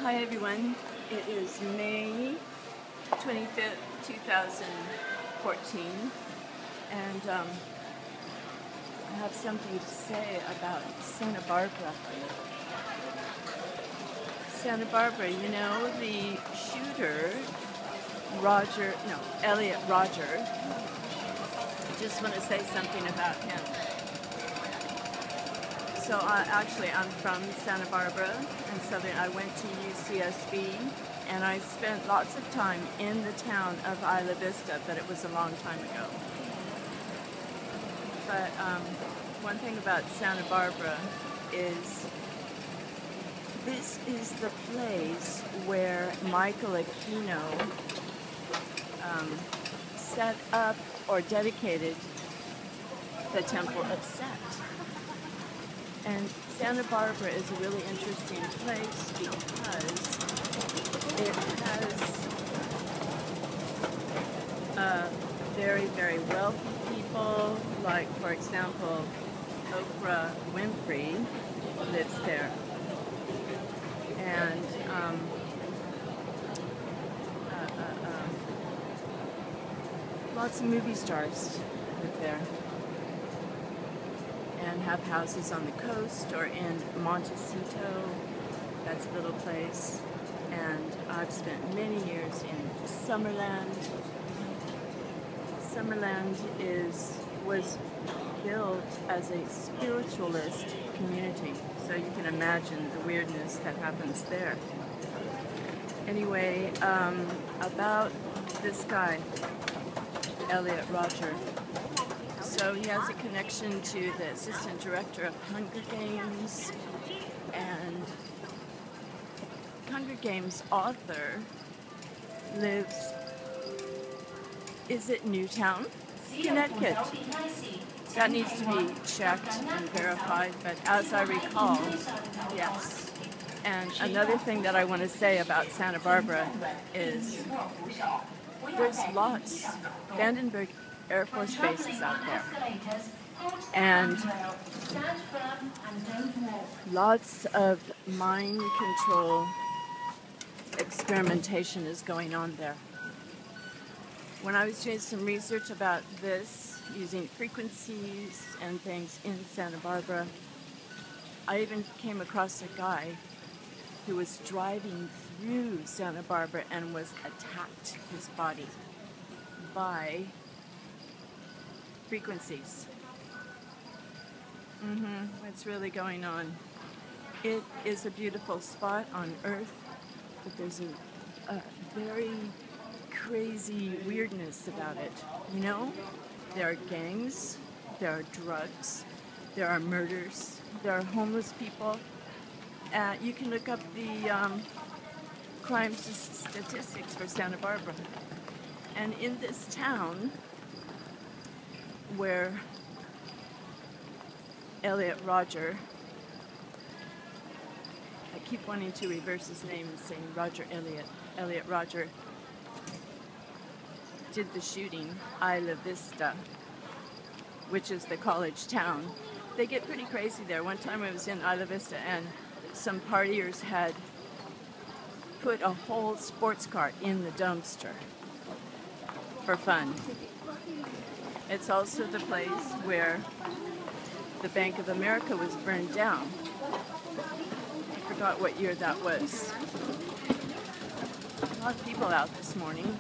Hi everyone, it is May 25th, 2014, and I have something to say about Santa Barbara. Santa Barbara, you know, the shooter, Elliot Rodger, I just want to say something about him. So I'm from Santa Barbara and I went to UCSB, and I spent lots of time in the town of Isla Vista, but it was a long time ago. But one thing about Santa Barbara is this is the place where Michael Aquino set up or dedicated the Temple of Set. And Santa Barbara is a really interesting place because it has very, very wealthy people, like, for example, Oprah Winfrey lives there. And lots of movie stars live there and have houses on the coast or in Montecito. That's a little place. And I've spent many years in Summerland. Summerland was built as a spiritualist community, so you can imagine the weirdness that happens there. Anyway, about this guy, Elliot Rodger. So he has a connection to the assistant director of Hunger Games, and Hunger Games author lives, is it Newtown, Connecticut? That needs to be checked and verified, but as I recall, yes. And another thing that I want to say about Santa Barbara is there's lots. Vandenberg Air Force Base is out there, and lots of mind control experimentation is going on there. When I was doing some research about this, using frequencies and things in Santa Barbara, I even came across a guy who was driving through Santa Barbara and was attacked, his body, by frequencies. What's really going on? It is a beautiful spot on Earth, but there's a very crazy weirdness about it. You know, there are gangs, there are drugs, there are murders, there are homeless people. You can look up the crime statistics for Santa Barbara. And in this town, where Elliot Rodger, I keep wanting to reverse his name and saying Elliot Rodger, did the shooting, Isla Vista, which is the college town. They get pretty crazy there. One time I was in Isla Vista and some partiers had put a whole sports car in the dumpster for fun. It's also the place where the Bank of America was burned down. I forgot what year that was. A lot of people out this morning.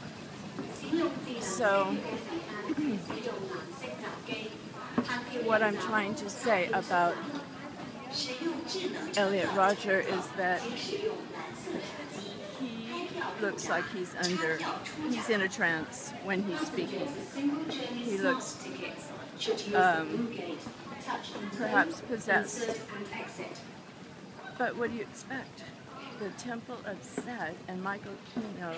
So, what I'm trying to say about Elliot Rodger is that he looks like he's in a trance when he's speaking. He looks perhaps possessed. But what do you expect? The Temple of Set, and Michael Aquino,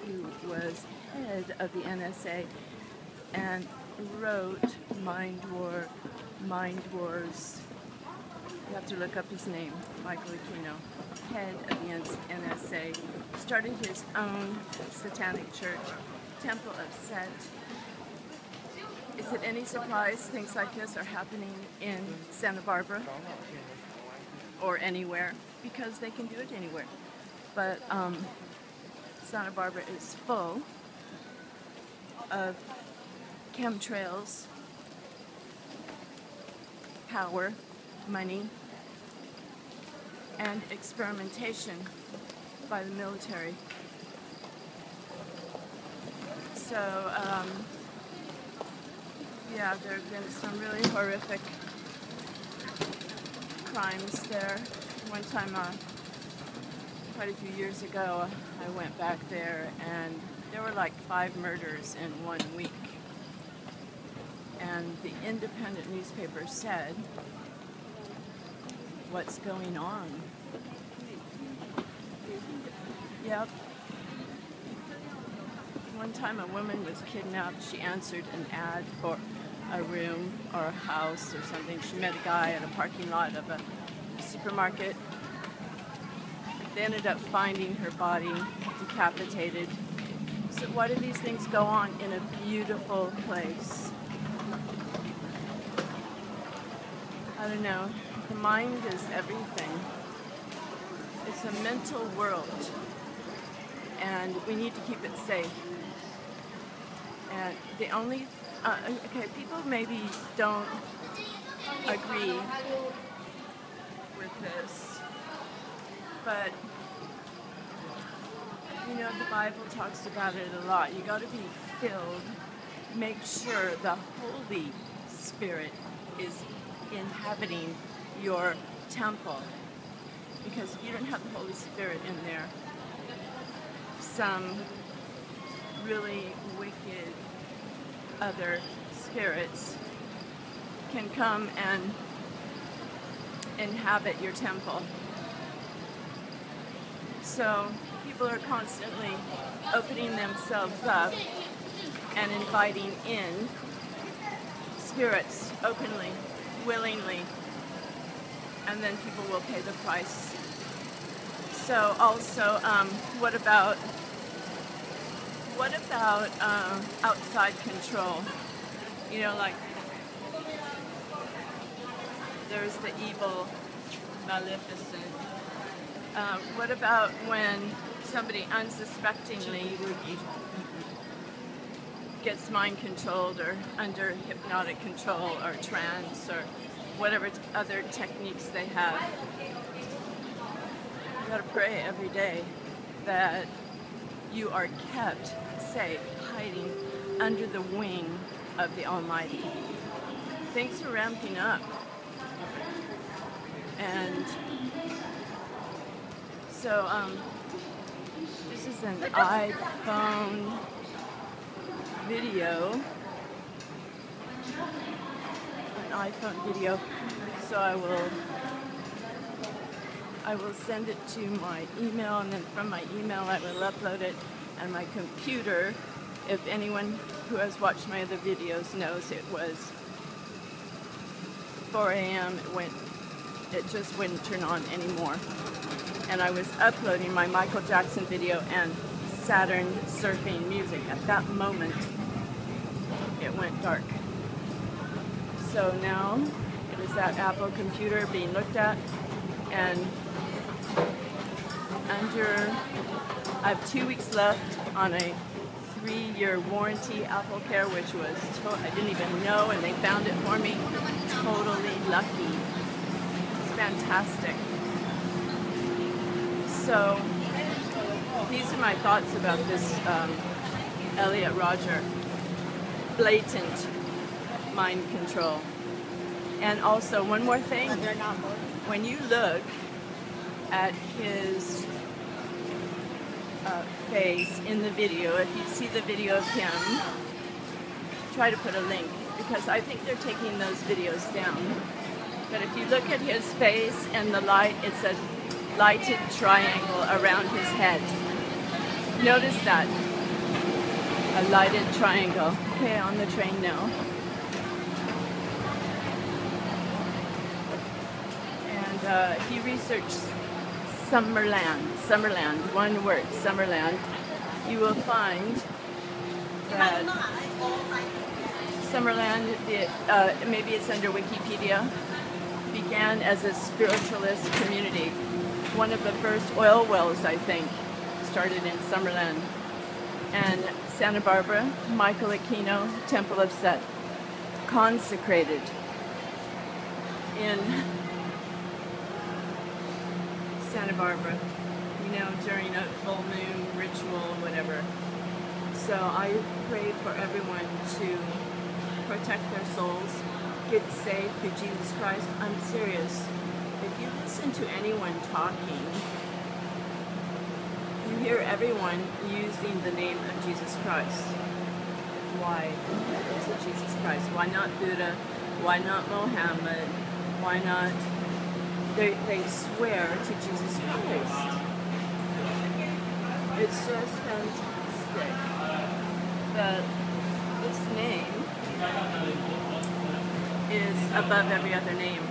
who was head of the NSA and wrote Mind Wars. You have to look up his name, Michael Aquino, head of the NSA, started his own satanic church, Temple of Set. Is it any surprise things like this are happening in Santa Barbara? or anywhere because they can do it anywhere. But Santa Barbara is full of chemtrails, power, money, and experimentation by the military. So, yeah, there have been some really horrific crimes there. One time, quite a few years ago, I went back there and there were like 5 murders in 1 week. And the independent newspaper said, "What's going on?" Yep. One time a woman was kidnapped. She answered an ad for a room or a house or something. She met a guy at a parking lot of a supermarket. They ended up finding her body decapitated. So why do these things go on in a beautiful place? I don't know. The mind is everything. It's a mental world, and we need to keep it safe. And the only, okay, people maybe don't agree with this, but you know, the Bible talks about it a lot. You got to be filled. Make sure the Holy Spirit is inhabiting your temple, because if you don't have the Holy Spirit in there, some really wicked other spirits can come and inhabit your temple. So people are constantly opening themselves up and inviting in spirits openly, willingly, and then people will pay the price. So also, what about outside control? You know, like there's the evil Maleficent. What about when somebody unsuspectingly gets mind controlled or under hypnotic control or trance or whatever other techniques they have? You gotta pray every day that you are kept safe, hiding under the wing of the Almighty. Things are ramping up. And so this is an iPhone video. So I will send it to my email, and then from my email I will upload it, and my computer, if anyone who has watched my other videos knows, it was 4 a.m. it just wouldn't turn on anymore. And I was uploading my Michael Jackson video and Saturn surfing music. At that moment, it went dark. So now it is that Apple computer being looked at, and I have 2 weeks left on a 3-year warranty, Apple Care, which was, I didn't even know, and they found it for me. Totally lucky. It's fantastic. So these are my thoughts about this Elliot Rodger. Blatant mind control. And also, one more thing. When you look at his face in the video, if you see the video of him, try to put a link, because I think they're taking those videos down. But if you look at his face and the light, it's a lighted triangle around his head. Notice that. A lighted triangle. Okay, on the train now. And if you research Summerland, one word, Summerland, you will find that Summerland, maybe it's under Wikipedia, began as a spiritualist community. One of the first oil wells, I think, started in Summerland. And Santa Barbara, Michael Aquino, Temple of Set, consecrated in Santa Barbara, you know, during a full moon ritual or whatever. So I pray for everyone to protect their souls, get saved through Jesus Christ. I'm serious. If you listen to anyone talking, you hear everyone using the name of Jesus Christ. Why is it Jesus Christ? Why not Buddha? Why not Mohammed? Why not? They swear to Jesus Christ. It's just fantastic that this name is above every other name,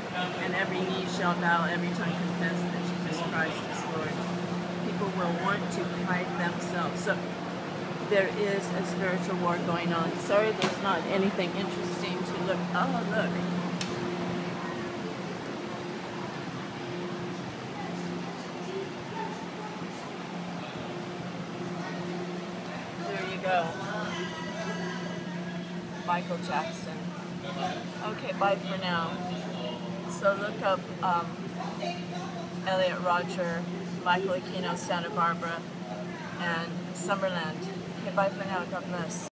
and every knee shall bow, every tongue confess that Jesus Christ is Lord. People will want to hide themselves. So there is a spiritual war going on. Sorry there's not anything interesting to look. Oh, look. There you go. Michael Jackson. Okay, bye for now. So look up Elliot Rodger, Michael Aquino, Santa Barbara, and Summerland. Okay, bye for now. God bless.